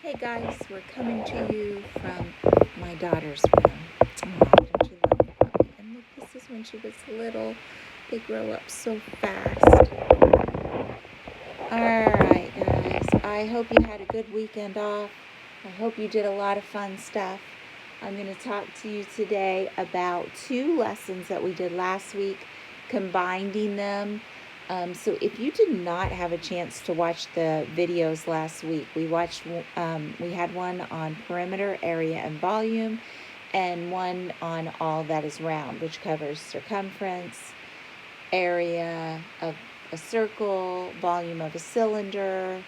Hey guys, we're coming to you from my daughter's room. Oh, don't you love the puppy? And look, this is when she was little. They grow up so fast. Alright guys, I hope you had a good weekend off. I hope you did a lot of fun stuff. I'm going to talk to you today about two lessons that we did last week, combining them. So if you did not have a chance to watch the videos last week, we had one on perimeter, area, and volume, and one on all that is round, which covers circumference, area of a circle, volume of a cylinder,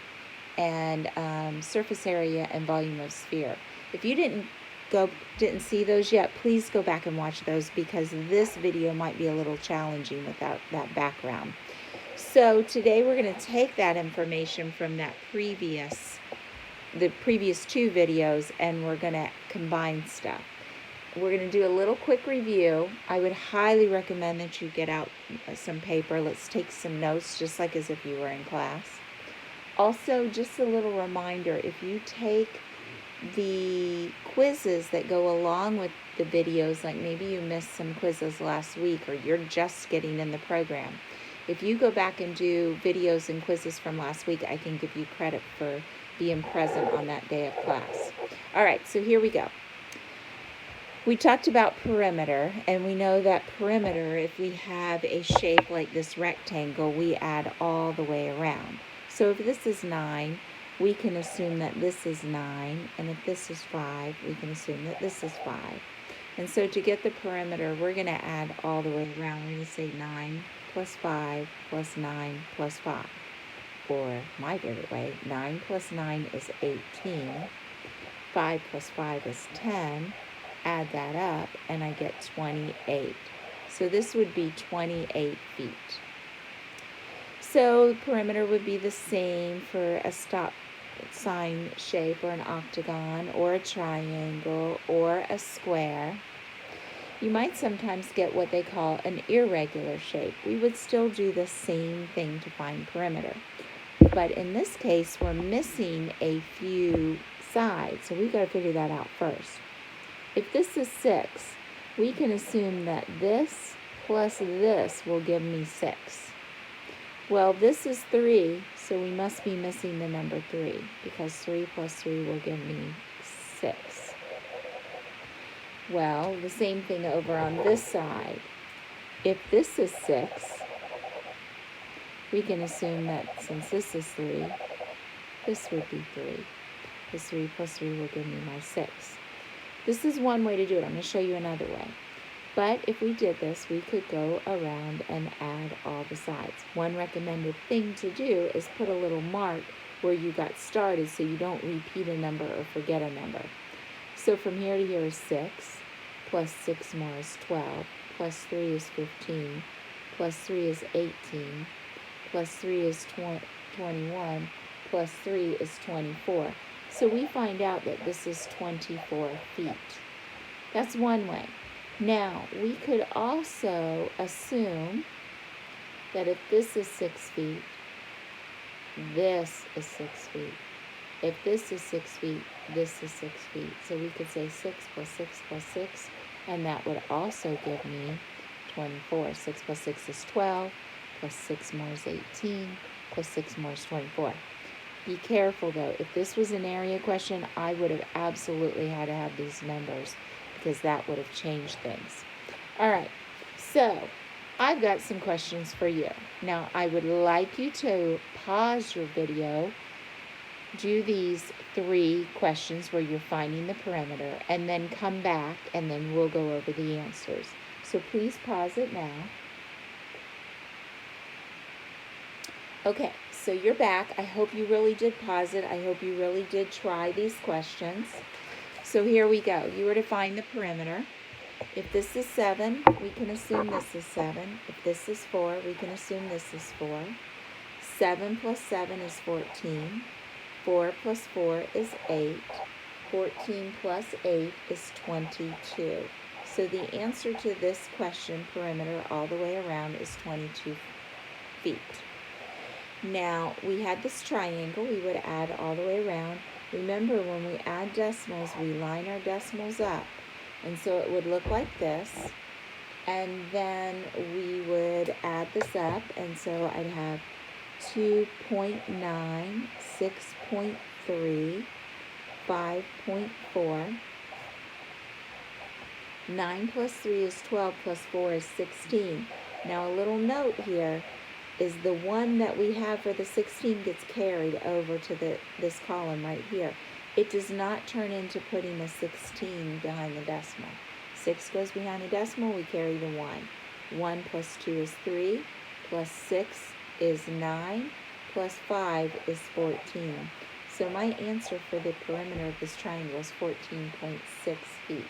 and surface area and volume of sphere. If you didn't see those yet, please go back and watch those, because this video might be a little challenging without that background. So today we're going to take that information from the previous two videos, and we're going to combine stuff. We're going to do a little quick review. I would highly recommend that you get out some paper. Let's take some notes, just like as if you were in class. Also, just a little reminder, if you take the quizzes that go along with the videos, like maybe you missed some quizzes last week or you're just getting in the program, if you go back and do videos and quizzes from last week, I can give you credit for being present on that day of class. All right, so here we go. We talked about perimeter, and we know that perimeter, if we have a shape like this rectangle, we add all the way around. So if this is 9, we can assume that this is 9, and if this is 5, we can assume that this is 5. And so to get the perimeter, we're going to add all the way around. We're going to say 9 plus 5 plus 9 plus 5. Or my favorite way, 9 plus 9 is 18. 5 plus 5 is 10. Add that up, and I get 28. So this would be 28 feet. So the perimeter would be the same for a stop sign shape, or an octagon, or a triangle, or a square. You might sometimes get what they call an irregular shape. We would still do the same thing to find perimeter. But in this case, we're missing a few sides, so we've got to figure that out first. If this is 6, we can assume that this plus this will give me 6. Well, this is 3, so we must be missing the number 3, because 3 plus 3 will give me 6. Well, the same thing over on this side. If this is 6, we can assume that since this is 3, this would be 3. This 3 plus 3 will give me my 6. This is one way to do it. I'm going to show you another way. But if we did this, we could go around and add all the sides. One recommended thing to do is put a little mark where you got started, so you don't repeat a number or forget a number. So from here to here is 6, plus 6 more is 12, plus 3 is 15, plus 3 is 18, plus 3 is 21, plus 3 is 24. So we find out that this is 24 feet. That's one way. Now, we could also assume that if this is 6 feet, this is 6 feet. If this is 6 feet, this is 6 feet. So we could say 6 plus 6 plus 6, and that would also give me 24. 6 plus 6 is 12, plus 6 more is 18, plus 6 more is 24. Be careful though, if this was an area question, I would have absolutely had to have these numbers, because that would have changed things. All right, so I've got some questions for you. Now, I would like you to pause your video, do these 3 questions where you're finding the perimeter, and then come back, and then we'll go over the answers. So please pause it now. Okay, so you're back. I hope you really did pause it. I hope you really did try these questions. So here we go. You were to find the perimeter. If this is 7, we can assume this is 7. If this is 4, we can assume this is 4. 7 plus 7 is 14. 4 plus 4 is 8. 14 plus 8 is 22. So the answer to this question, perimeter all the way around, is 22 feet. Now, we had this triangle. We would add all the way around. Remember, when we add decimals, we line our decimals up. And so it would look like this. And then we would add this up. And so I'd have 2.9, 6.3, 5.4. 9 plus 3 is 12, plus 4 is 16. Now a little note here is the one that we have for the 16 gets carried over to this column right here. It does not turn into putting a 16 behind the decimal. 6 goes behind the decimal, we carry the 1. 1 plus 2 is 3, plus 6 is 9, plus 5 is 14. So my answer for the perimeter of this triangle is 14.6 feet.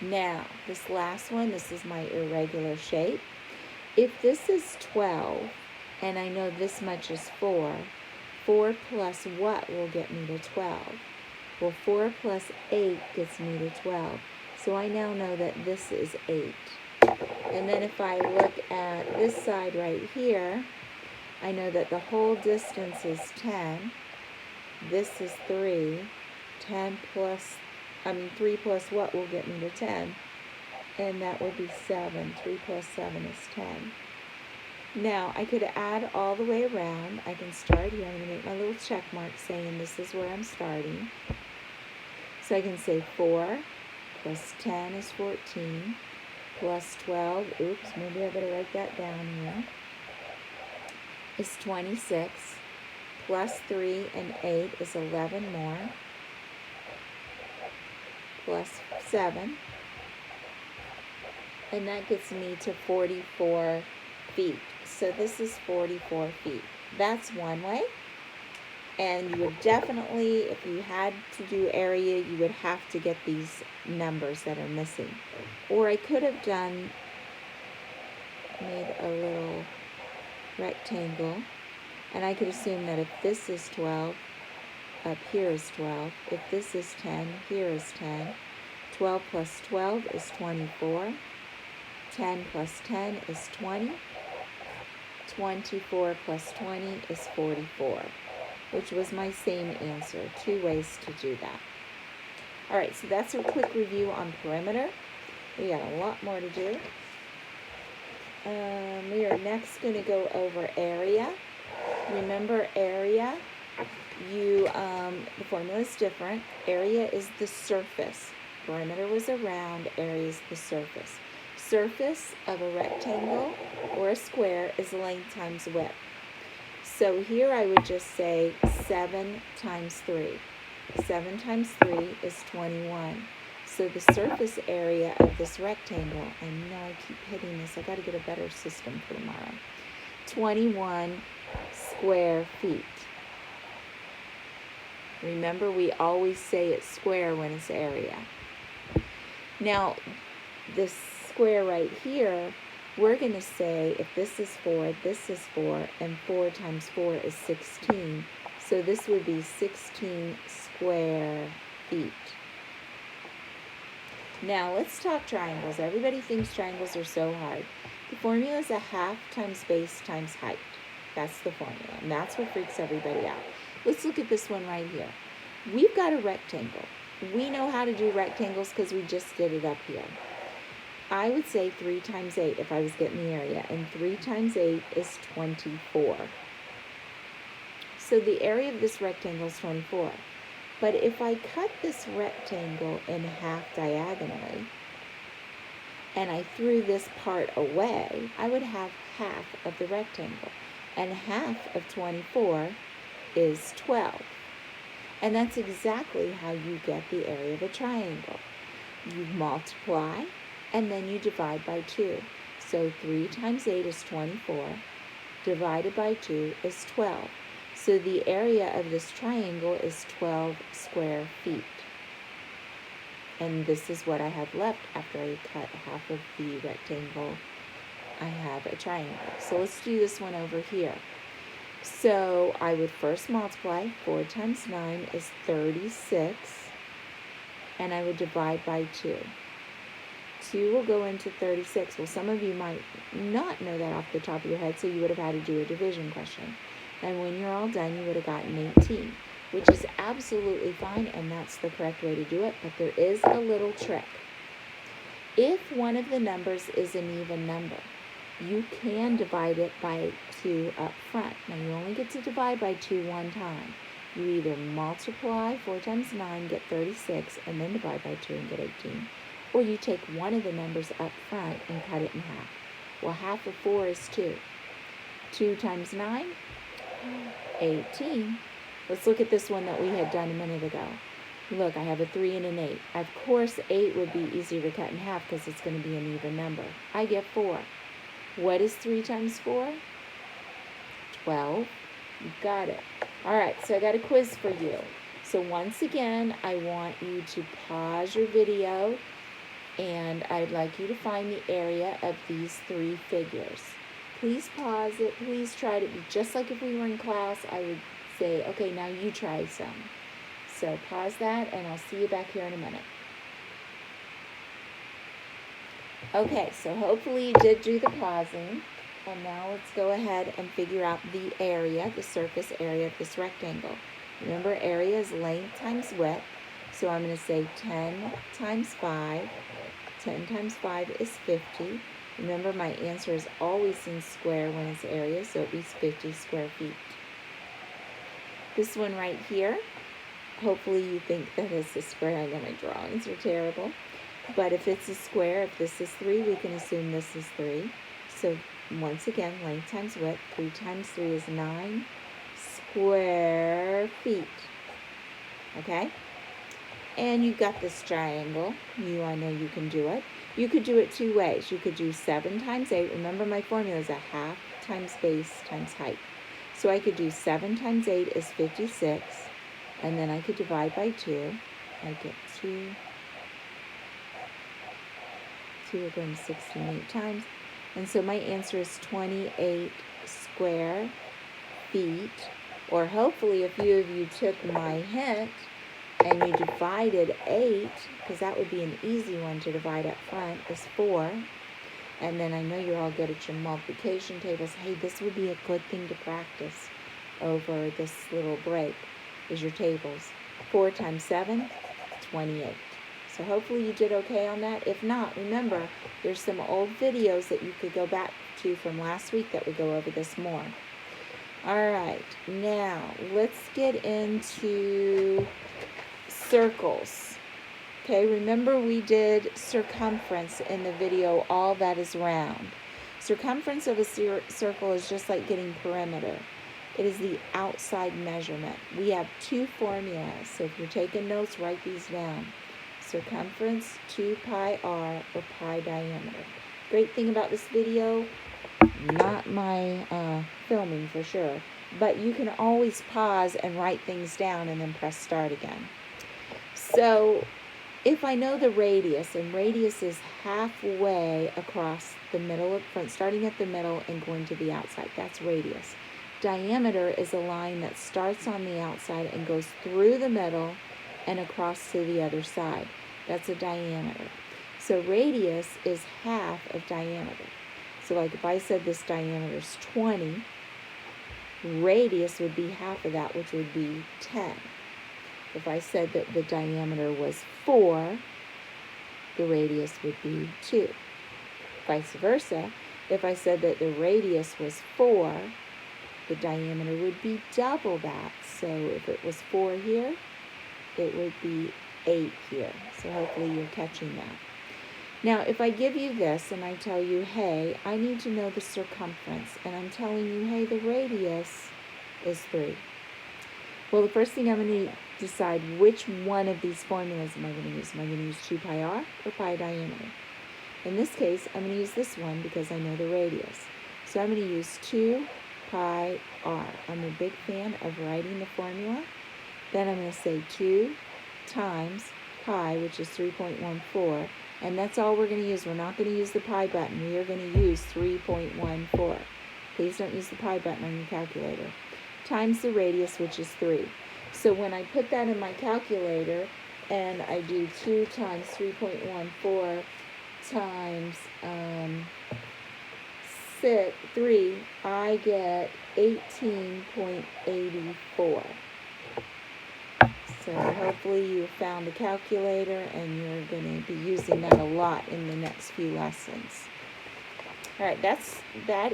Now, this last one, this is my irregular shape. If this is 12, and I know this much is 4, 4 plus what will get me to 12? Well, 4 plus 8 gets me to 12. So I now know that this is 8. And then if I look at this side right here, I know that the whole distance is 10. This is 3. 3 plus what will get me to 10? And that would be 7. 3 plus 7 is 10. Now, I could add all the way around. I can start here. I'm going to make my little check mark saying this is where I'm starting. So I can say 4 plus 10 is 14, plus 12, oops, maybe I better write that down here, is 26, plus 3 and 8 is 11 more, plus 7, and that gets me to 44 feet. So this is 44 feet. That's one way. And you would definitely, if you had to do area, you would have to get these numbers that are missing. Or I could have made a little rectangle, and I could assume that if this is 12, up here is 12. If this is 10, here is 10. 12 plus 12 is 24. 10 plus 10 is 20. 24 plus 20 is 44, which was my same answer. 2 ways to do that. All right, so that's a quick review on perimeter. We got a lot more to do. We are next going to go over area. Remember area, the formula is different. Area is the surface. Perimeter was around, area is the surface. Surface of a rectangle or a square is length times width. So here I would just say 7 times 3. 7 times 3 is 21. So the surface area of this rectangle, I know I keep hitting this, I got to get a better system for tomorrow. 21 square feet. Remember, we always say it's square when it's area. Now, this square right here, we're going to say if this is 4, and 4 times 4 is 16. So this would be 16 square feet. Now let's talk triangles. Everybody thinks triangles are so hard. The formula is a half times base times height. That's the formula, and that's what freaks everybody out. Let's look at this one right here. We've got a rectangle. We know how to do rectangles because we just did it up here. I would say 3 times 8 if I was getting the area, and 3 times 8 is 24. So the area of this rectangle is 24. But if I cut this rectangle in half diagonally, and I threw this part away, I would have half of the rectangle. And half of 24 is 12. And that's exactly how you get the area of a triangle. You multiply, and then you divide by 2. So 3 times 8 is 24, divided by 2 is 12. So the area of this triangle is 12 square feet. And this is what I have left after I cut half of the rectangle. I have a triangle. So let's do this one over here. So I would first multiply. 4 times 9 is 36. And I would divide by 2. 2 will go into 36. Well, some of you might not know that off the top of your head, so you would have had to do a division question. And when you're all done, you would have gotten 18. which is absolutely fine, and that's the correct way to do it, but there is a little trick. If one of the numbers is an even number, you can divide it by 2 up front. Now, you only get to divide by 2 one time. You either multiply 4 times 9, get 36, and then divide by 2 and get 18. Or you take one of the numbers up front and cut it in half. Well, half of 4 is 2. 2 times 9, 18. Let's look at this one that we had done a minute ago. Look, I have a 3 and an 8. Of course, 8 would be easier to cut in half because it's going to be an even number. I get 4. What is 3 times 4? 12. You got it. All right, so I got a quiz for you. So once again, I want you to pause your video, and I'd like you to find the area of these 3 figures. Please pause it. Please try to be just like if we were in class. I would say, okay, now you try some. So pause that, and I'll see you back here in a minute. Okay, so hopefully you did do the pausing. And now let's go ahead and figure out the area, the surface area of this rectangle. Remember, area is length times width. So I'm going to say 10 times 5. 10 times 5 is 50. Remember, my answer is always in square when it's area, so it means 50 square feet. This one right here, hopefully you think that it's a square. I know my drawings are terrible. But if it's a square, if this is 3, we can assume this is 3. So once again, length times width. 3 times 3 is 9 square feet. Okay? And you've got this triangle. I know you can do it. You could do it 2 ways. You could do 7 times 8. Remember, my formula is a half times base times height. So I could do 7 times 8 is 56. And then I could divide by 2. I get 2. 2 are going to 16 times. And so my answer is 28 square feet. Or hopefully a few of you took my hint and you divided 8, because that would be an easy one to divide up front, is 4. And then I know you're all good at your multiplication tables. Hey, this would be a good thing to practice over this little break, is your tables. 4 times 7, 28. So hopefully you did okay on that. If not, remember, there's some old videos that you could go back to from last week that would go over this more. All right, now let's get into circles. Okay, remember we did circumference in the video, all that is round. Circumference of a circle is just like getting perimeter. It is the outside measurement. We have 2 formulas, so if you're taking notes, write these down. Circumference, 2 pi r, or pi diameter. Great thing about this video, not my filming for sure, but you can always pause and write things down and then press start again. So if I know the radius, and radius is halfway across the middle of front, starting at the middle and going to the outside, that's radius. Diameter is a line that starts on the outside and goes through the middle and across to the other side. That's a diameter. So radius is half of diameter. So like if I said this diameter is 20, radius would be half of that, which would be 10. If I said that the diameter was 4, the radius would be 2. Vice versa, if I said that the radius was 4, the diameter would be double that. So if it was 4 here, it would be 8 here. So hopefully you're catching that. Now, if I give you this and I tell you, hey, I need to know the circumference, and I'm telling you, hey, the radius is 3. Well, the first thing I'm going to decide which one of these formulas am I going to use. Am I going to use 2 pi r or pi diameter? In this case, I'm going to use this one because I know the radius. So I'm going to use 2 pi r. I'm a big fan of writing the formula. Then I'm going to say 2 times pi, which is 3.14, and that's all we're going to use. We're not going to use the pi button. We are going to use 3.14. Please don't use the pi button on your calculator. Times the radius, which is 3. So when I put that in my calculator and I do 2 times 3.14 times 3, I get 18.84. So hopefully you found a calculator and you're going to be using that a lot in the next few lessons. All right, that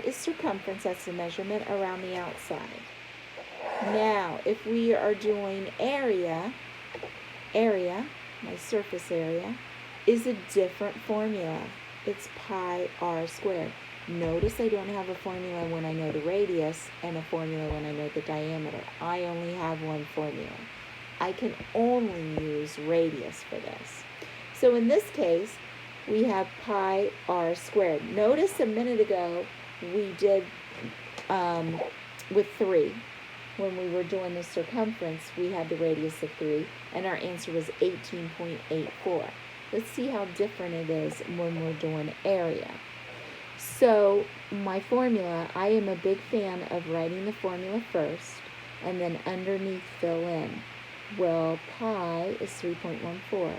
is circumference. That's the measurement around the outside. Now, if we are doing area, my surface area, is a different formula. It's pi r squared. Notice I don't have a formula when I know the radius and a formula when I know the diameter. I only have one formula. I can only use radius for this. So in this case, we have pi r squared. Notice a minute ago we did with 3. When we were doing the circumference, we had the radius of 3, and our answer was 18.84. Let's see how different it is when we're doing area. So my formula, I am a big fan of writing the formula first and then underneath fill in. Well, pi is 3.14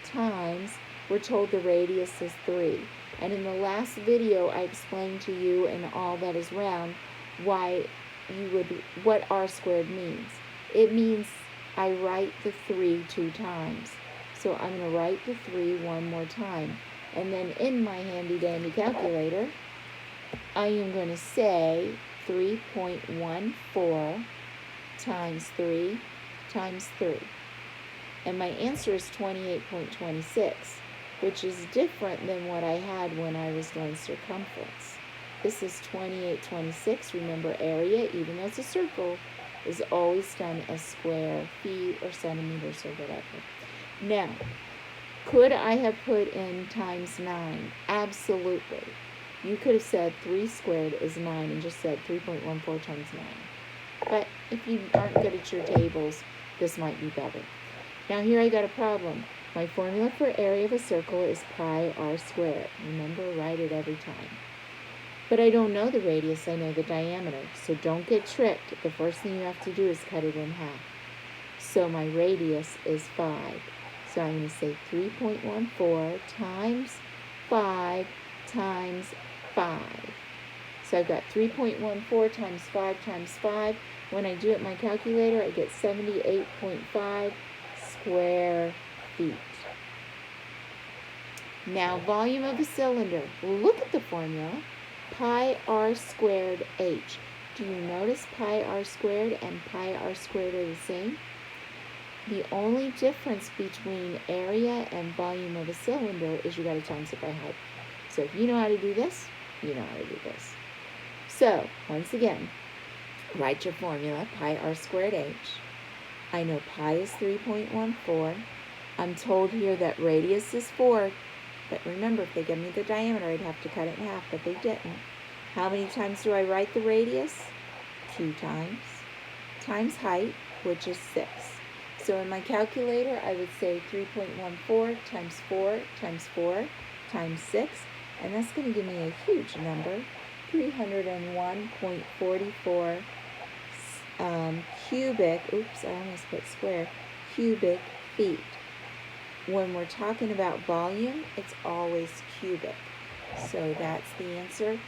times, we're told the radius is 3. And in the last video, I explained to you and all that is round what r squared means. It means I write the 3 2 times. So I'm going to write the 3 one more time. And then in my handy-dandy calculator, I am going to say 3.14 times 3 times 3. And my answer is 28.26, which is different than what I had when I was doing circumference. This is 28.26. Remember, area, even though it's a circle, is always done as square feet or centimeters or whatever. Now, could I have put in times 9? Absolutely. You could have said 3 squared is 9 and just said 3.14 times 9. But if you aren't good at your tables, this might be better. Now here I got a problem. My formula for area of a circle is pi r squared. Remember, write it every time. But I don't know the radius, I know the diameter. So don't get tricked. The first thing you have to do is cut it in half. So my radius is 5. So I'm going to say 3.14 times 5 times 5. So I've got 3.14 times 5 times 5. When I do it in my calculator, I get 78.5 square feet. Now, volume of a cylinder. Look at the formula. Pi r squared h. Do you notice pi r squared and pi r squared are the same? The only difference between area and volume of a cylinder is you got to times it by height. So if you know how to do this, you know how to do this. So, once again, write your formula, pi r squared h. I know pi is 3.14. I'm told here that radius is 4. But remember, if they give me the diameter, I'd have to cut it in half, but they didn't. How many times do I write the radius? 2 times. Times height, which is 6. So in my calculator, I would say 3.14 times 4 times 4 times 6. And that's going to give me a huge number, 301.44 cubic, oops, I almost put square, cubic feet. When we're talking about volume, it's always cubic. So that's the answer.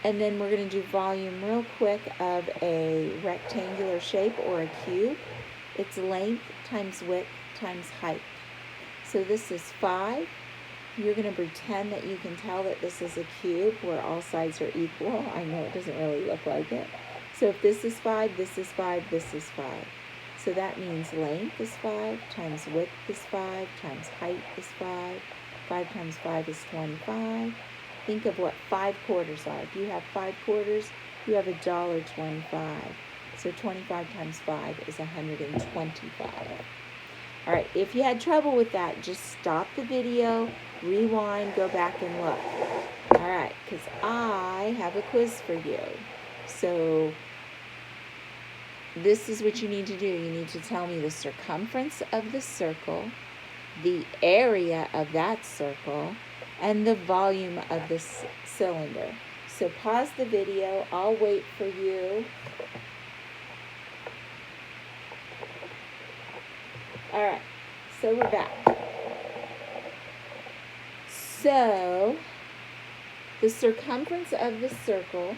And then we're going to do volume real quick of a rectangular shape or a cube. It's length times width times height. So this is 5. You're going to pretend that you can tell that this is a cube where all sides are equal. I know it doesn't really look like it. So if this is 5, this is 5, this is 5. So that means length is 5, times width is 5, times height is 5. 5 times 5 is 25. Think of what 5 quarters are. If you have 5 quarters, you have $1.25. So 25 times 5 is 125. All right, if you had trouble with that, just stop the video, rewind, go back and look. All right, because I have a quiz for you. So this is what you need to do. You need to tell me the circumference of the circle, the area of that circle, and the volume of the cylinder. So pause the video. I'll wait for you. All right, so we're back. So the circumference of the circle,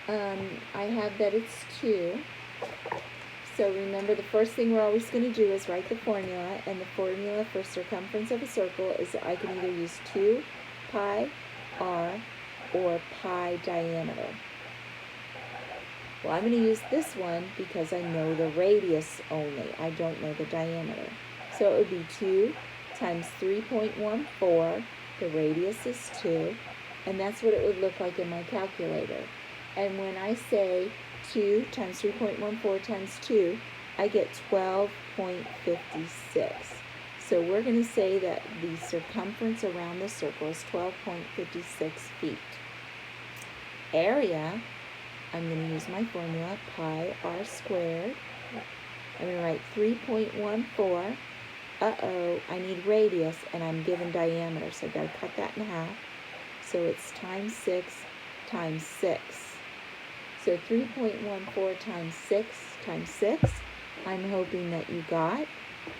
I have that it's 2. So remember, the first thing we're always going to do is write the formula, and the formula for circumference of a circle is I can either use 2 pi r or pi diameter. Well, I'm going to use this one because I know the radius only. I don't know the diameter. So it would be 2 times 3.14. The radius is 2. And that's what it would look like in my calculator. And when I say 2 times 3.14 times 2, I get 12.56. So we're going to say that the circumference around the circle is 12.56 feet. Area, I'm going to use my formula, pi r squared. I'm going to write 3.14. Uh-oh, I need radius, and I'm given diameter, so I've got to cut that in half. So it's times 6 times 6. So 3.14 times 6 times 6, I'm hoping that you got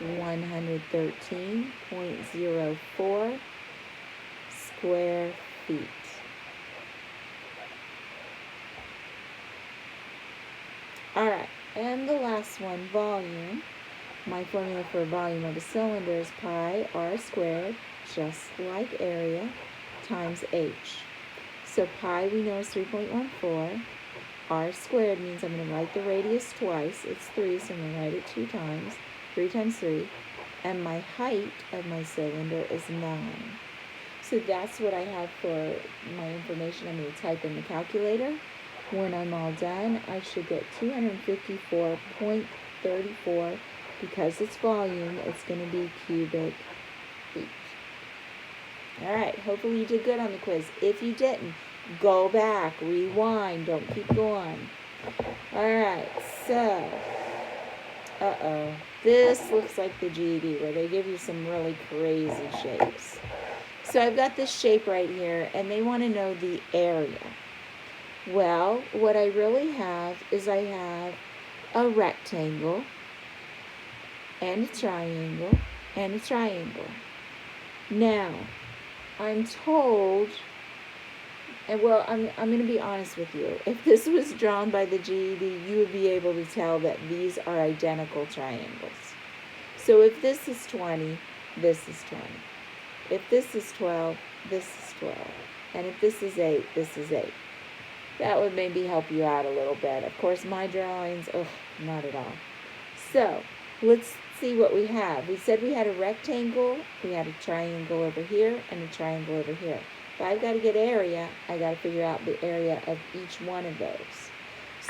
113.04 square feet. All right, and the last one, volume. My formula for volume of a cylinder is pi r squared, just like area, times h. So pi we know is 3.14. R squared means I'm going to write the radius twice. It's 3, so I'm going to write it 2 times. 3 times 3. And my height of my cylinder is 9. So that's what I have for my information. I'm going to type in the calculator. When I'm all done, I should get 254.34. Because it's volume, it's going to be cubic feet. All right, hopefully you did good on the quiz. If you didn't, go back, rewind, don't keep going. All right, so, this looks like the GED where they give you some really crazy shapes. So I've got this shape right here, and they want to know the area. Well, what I really have is I have a rectangle, and a triangle, and a triangle. Now, I'm told, and well, I'm going to be honest with you. If this was drawn by the GED, you would be able to tell that these are identical triangles. So if this is 20, this is 20. If this is 12, this is 12. And if this is 8, this is 8. That would maybe help you out a little bit. Of course, my drawings, not at all. So, let's see what we have. We said we had a rectangle, we had a triangle over here, and a triangle over here. If I've got to get area, I got to figure out the area of each one of those.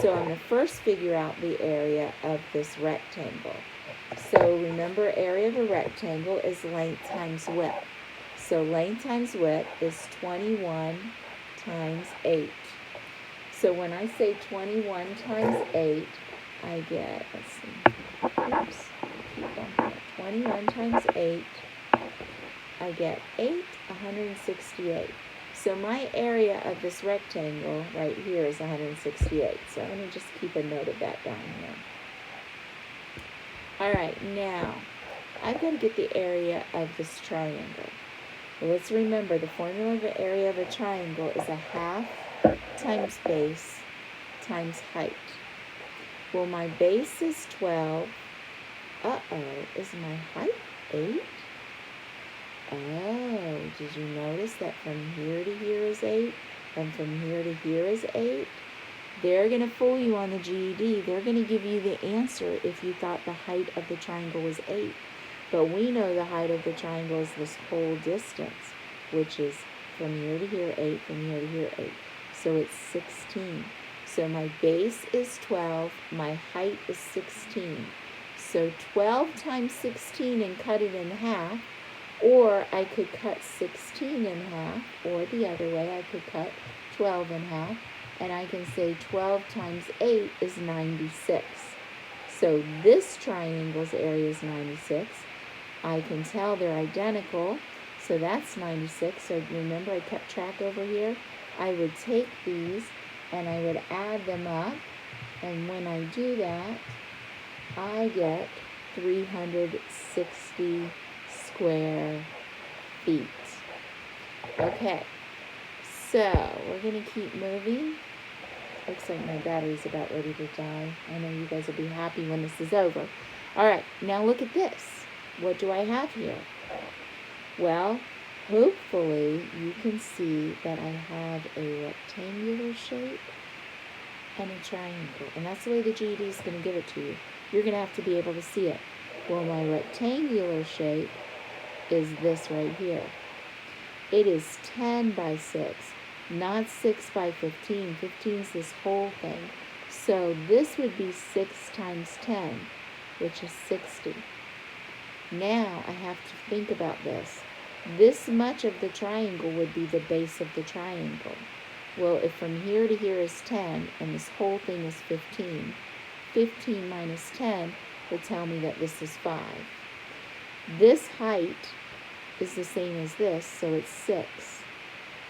So I'm going to first figure out the area of this rectangle. So remember, area of a rectangle is length times width. So length times width is 21 times 8. So when I say 21 times 8, I get, let's see, oops, keep bumping it. 21 times 8, I get 168. So my area of this rectangle right here is 168. So I'm going to just keep a note of that down here. All right, now I've got to get the area of this triangle. Well, let's remember the formula of the area of a triangle is a half times base times height. Well, my base is 12. Is my height 8? Oh, did you notice that from here to here is 8? And from here to here is 8? They're going to fool you on the GED. They're going to give you the answer if you thought the height of the triangle was 8. But we know the height of the triangle is this whole distance, which is from here to here 8, from here to here 8. So it's 16. So my base is 12, my height is 16. So 12 times 16 and cut it in half, or I could cut 16 in half, or the other way, I could cut 12 in half, and I can say 12 times 8 is 96. So this triangle's area is 96. I can tell they're identical, so that's 96. So remember I kept track over here? I would take these and I would add them up, and when I do that, I get 360 square feet. Okay, so we're going to keep moving. Looks like my battery's about ready to die. I know you guys will be happy when this is over. All right, now look at this. What do I have here? Well, hopefully you can see that I have a rectangular shape and a triangle. And that's the way the GED is going to give it to you. You're going to have to be able to see it. Well, my rectangular shape is this right here. It is 10 by 6, not 6 by 15. 15 is this whole thing. So this would be 6 times 10, which is 60. Now I have to think about this. This much of the triangle would be the base of the triangle. Well, if from here to here is 10 and this whole thing is 15, 15 minus 10 would tell me that this is 5. This height is the same as this, so it's 6.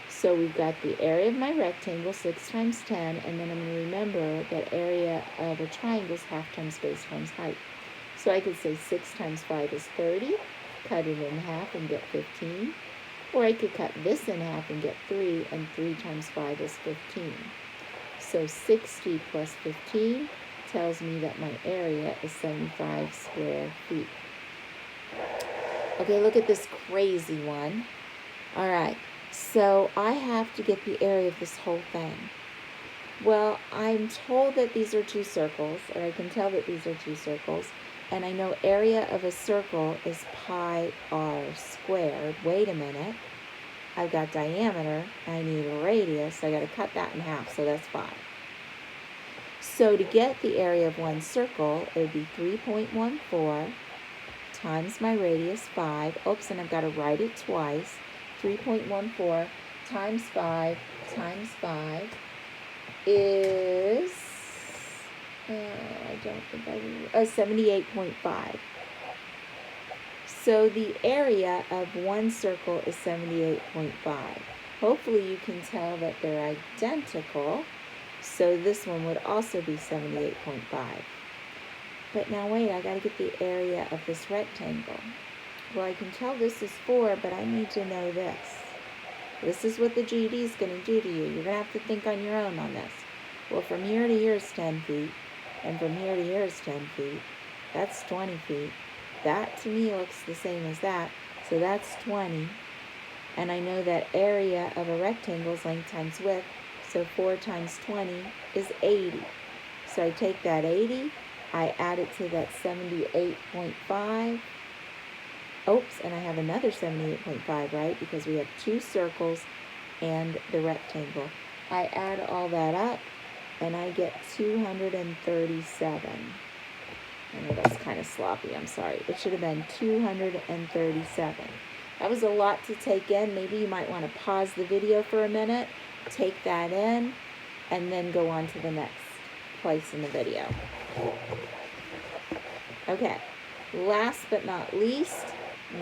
So we've got the area of my rectangle, 6 times 10, and then I'm going to remember that area of a triangle is half times base times height. So I could say 6 times 5 is 30, cut it in half and get 15. Or I could cut this in half and get 3, and 3 times 5 is 15. So 60 plus 15 tells me that my area is 75 square feet. Okay, look at this crazy one. All right, so I have to get the area of this whole thing. Well, I'm told that these are 2 circles, or I can tell that these are 2 circles, and I know area of a circle is pi r squared. Wait a minute. I've got diameter, I need a radius, I got to cut that in half, so that's 5. So to get the area of one circle, it would be 3.14 times my radius, 5. Oops, and I've got to write it twice. 3.14 times 5 times 5 is, 78.5. So the area of one circle is 78.5. Hopefully you can tell that they're identical. So this one would also be 78.5. But now wait, I got to get the area of this rectangle. Well, I can tell this is 4, but I need to know this. This is what the GED is going to do to you. You're going to have to think on your own on this. Well, from here to here is 10 feet, and from here to here is 10 feet. That's 20 feet. That to me looks the same as that, so that's 20. And I know that area of a rectangle is length times width, so 4 times 20 is 80. So I take that 80, I add it to that 78.5. Oops, and I have another 78.5, right? Because we have 2 circles and the rectangle. I add all that up, and I get 237. I know that's kind of sloppy, I'm sorry. It should have been 237. That was a lot to take in. Maybe you might want to pause the video for a minute, take that in, and then go on to the next place in the video. Okay, last but not least,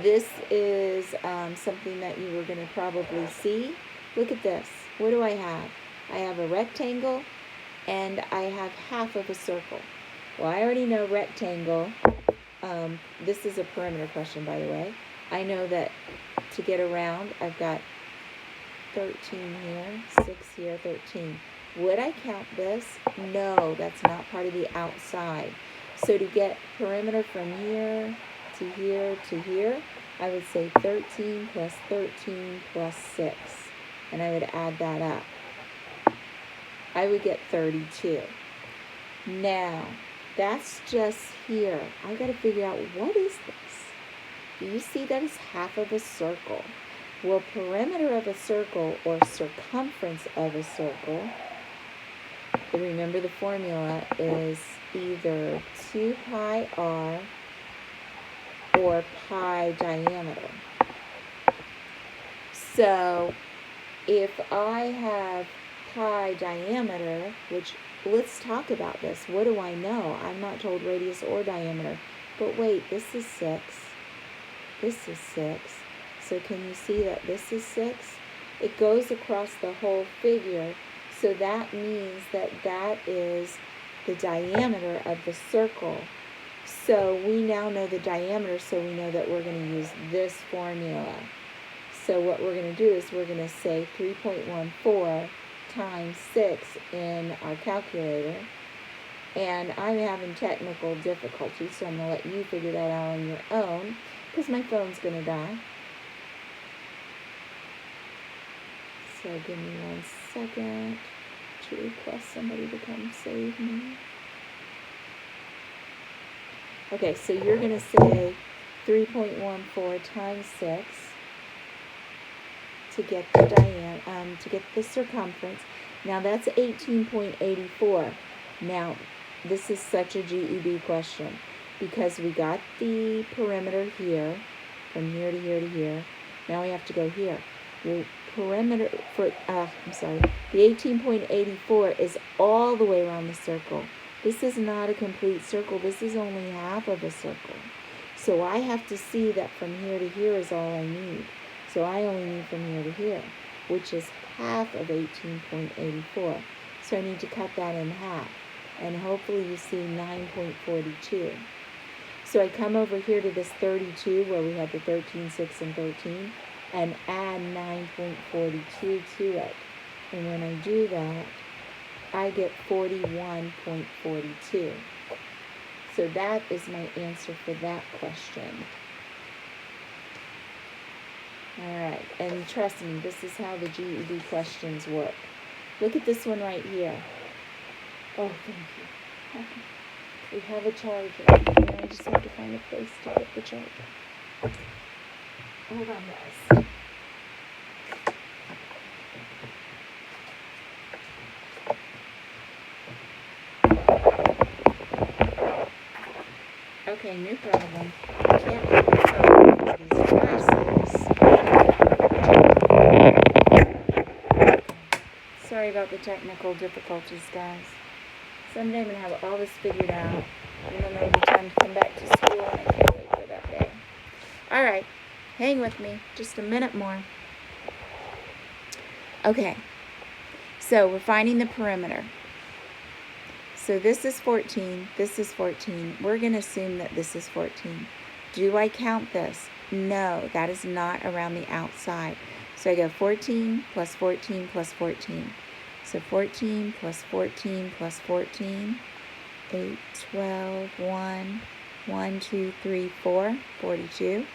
this is something that you were going to probably see. Look at this. What do I have? I have a rectangle, and I have half of a circle. Well, I already know rectangle. This is a perimeter question, by the way. I know that to get around, I've got 13 here, 6 here, 13. Would I count this? No, that's not part of the outside. So to get perimeter from here to here to here, I would say 13 plus 13 plus 6. And I would add that up. I would get 32. Now, that's just here. I got to figure out, what is this? Do you see that is half of a circle? Well, perimeter of a circle, or circumference of a circle, remember the formula is either 2 pi r or pi diameter. So if I have pi diameter, which, let's talk about this. What do I know? I'm not told radius or diameter. But wait, this is 6. This is 6. So can you see that this is 6? It goes across the whole figure. So that means that that is the diameter of the circle. So we now know the diameter, so we know that we're going to use this formula. So what we're going to do is we're going to say 3.14 times 6 in our calculator. And I'm having technical difficulties, so I'm going to let you figure that out on your own, because my phone's going to die. So give me 1 second to request somebody to come save me. Okay, so you're going to say 3.14 times 6 to get the to get the circumference. Now that's 18.84. Now this is such a GED question because we got the perimeter here, from here to here to here. Now we have to go here. Well, perimeter for the 18.84 is all the way around the circle. This is not a complete circle. This is only half of a circle. So I have to see that from here to here is all I need. So I only need from here to here, which is half of 18.84. So I need to cut that in half. And hopefully you see 9.42. So I come over here to this 32 where we had the 13, 6, and 13 and add 9.42 to it. And when I do that, I get 41.42. So that is my answer for that question. All right, and trust me, this is how the GED questions work. Look at this one right here. Oh, thank you. We have a charger, and I just have to find a place to put the charger. Hold on, guys. Okay, new problem. Can't find these glasses. Sorry about the technical difficulties, guys. Someday I'm going to have all this figured out, and then it'll be time to come back to school, and I can't wait for that day. All right, hang with me just a minute more. Okay, so we're finding the perimeter. So this is 14, this is 14. We're going to assume that this is 14. Do I count this? No, that is not around the outside. So I go 14 plus 14 plus 14. So 14 plus 14 plus 14, 8, 12, 1, 1, 2, 3, 4, 42.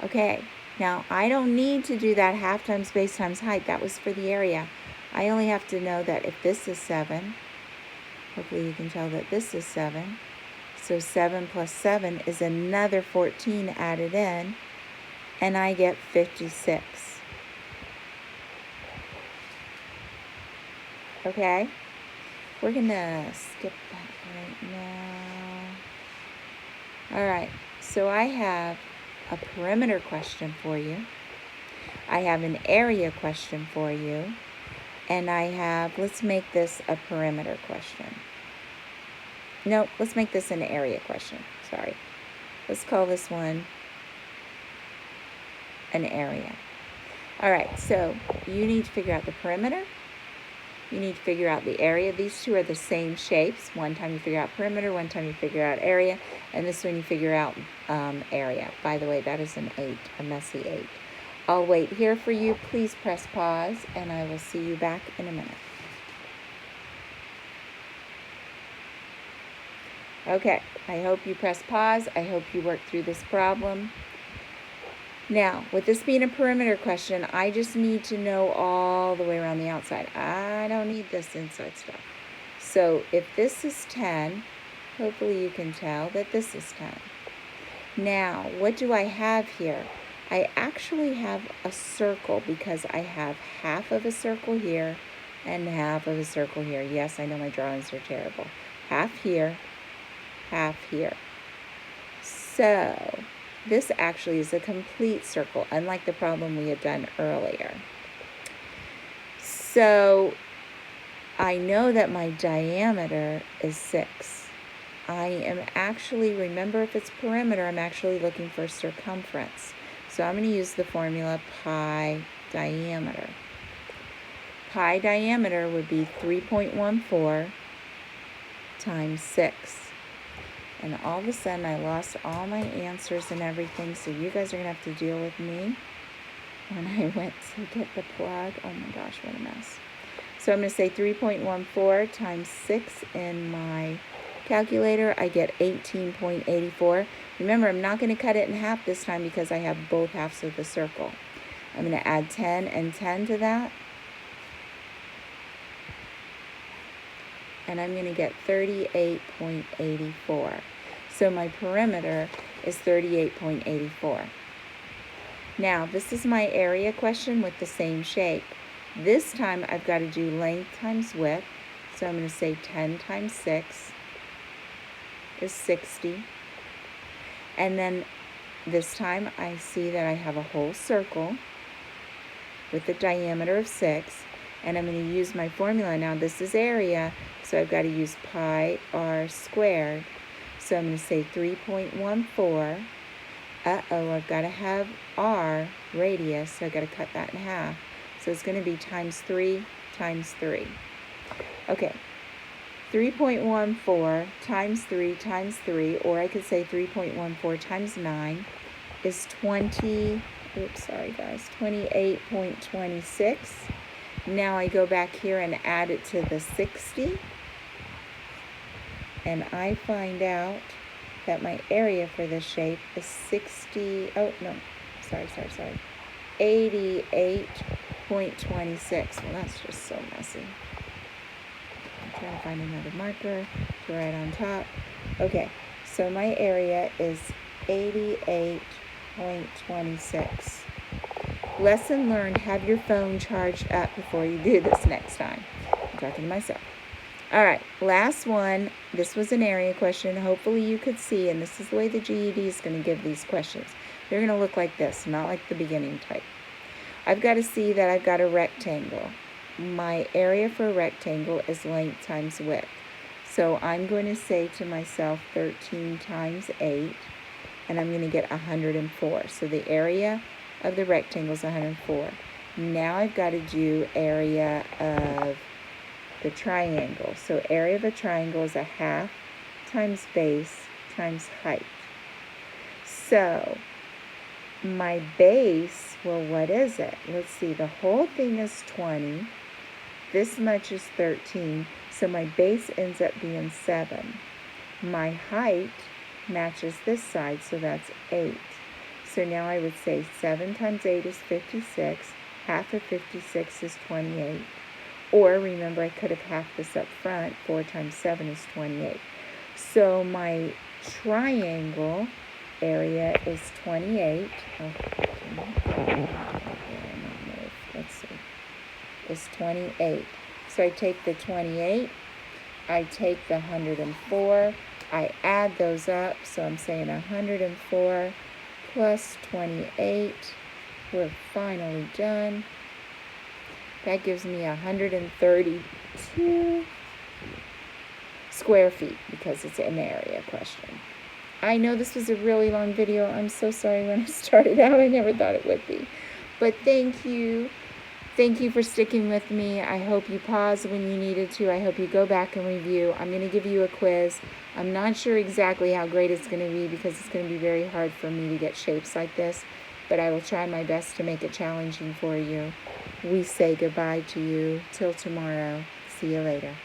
Okay, now I don't need to do that half times base times height. That was for the area. I only have to know that if this is 7, hopefully you can tell that this is 7. So 7 plus 7 is another 14 added in, and I get 56. Okay, we're going to skip that right now. All right, so I have a perimeter question for you. I have an area question for you. And I have, let's make this a perimeter question. No, let's make this an area question. Sorry. Let's call this one an area. All right, so you need to figure out the perimeter. You need to figure out the area. These two are the same shapes. One time you figure out perimeter, one time you figure out area, and this one you figure out area. By the way, that is an 8, a messy 8. I'll wait here for you. Please press pause, and I will see you back in a minute. Okay, I hope you press pause. I hope you work through this problem. Now, with this being a perimeter question, I just need to know all the way around the outside. I don't need this inside stuff. So if this is 10, hopefully you can tell that this is 10. Now, what do I have here? I actually have a circle because I have half of a circle here and half of a circle here. Yes, I know my drawings are terrible. Half here, half here. So this actually is a complete circle, unlike the problem we had done earlier. So I know that my diameter is 6. I am actually, remember if it's perimeter, I'm actually looking for circumference. So I'm going to use the formula pi diameter. Pi diameter would be 3.14 times 6. And all of a sudden I lost all my answers and everything, so you guys are going to have to deal with me when I went to get the plug. Oh my gosh, what a mess. So So I'm going to say 3.14 times 6 in my calculator. I get 18.84. Remember, I'm not going to cut it in half this time because I have both halves of the circle. I'm going to add 10 and 10 to that. And I'm going to get 38.84. So my perimeter is 38.84. Now, this is my area question with the same shape. This time, I've got to do length times width. So I'm going to say 10 times 6 is 60. And then this time, I see that I have a whole circle with a diameter of 6. And I'm going to use my formula. Now, this is area, so I've got to use pi r squared. So I'm going to say 3.14. Uh-oh, I've got to have r radius, so I've got to cut that in half. So it's going to be times 3 times 3. Okay, 3.14 times 3 times 3, or I could say 3.14 times 9 is 28.26. Now I go back here and add it to the 60. And I find out that my area for this shape is 88.26. Well, that's just so messy. I'm trying to find another marker to write on top. Okay, so my area is 88.26. Lesson learned, have your phone charged up before you do this next time. I'm talking to myself. All right, last one. This was an area question. Hopefully you could see, and this is the way the GED is going to give these questions. They're going to look like this, not like the beginning type. I've got to see that I've got a rectangle. My area for a rectangle is length times width. So I'm going to say to myself 13 times 8, and I'm going to get 104. So the area of the rectangle is 104. Now I've got to do area of the triangle. So area of a triangle is a half times base times height. So my base, well, what is it? Let's see, the whole thing is 20. This much is 13. So my base ends up being 7. My height matches this side, so that's 8. So now I would say 7 times 8 is 56. Half of 56 is 28. Or remember, I could have halved this up front. 4 times 7 is 28. So my triangle area is 28. Let's see. Is 28. So I take the 28. I take the 104. I add those up. So I'm saying 104 plus 28. We're finally done. That gives me 132 square feet because it's an area question. I know this was a really long video. I'm so sorry when I started out. I never thought it would be. But thank you. Thank you for sticking with me. I hope you paused when you needed to. I hope you go back and review. I'm going to give you a quiz. I'm not sure exactly how great it's going to be because it's going to be very hard for me to get shapes like this. But I will try my best to make it challenging for you. We say goodbye to you till tomorrow. See you later.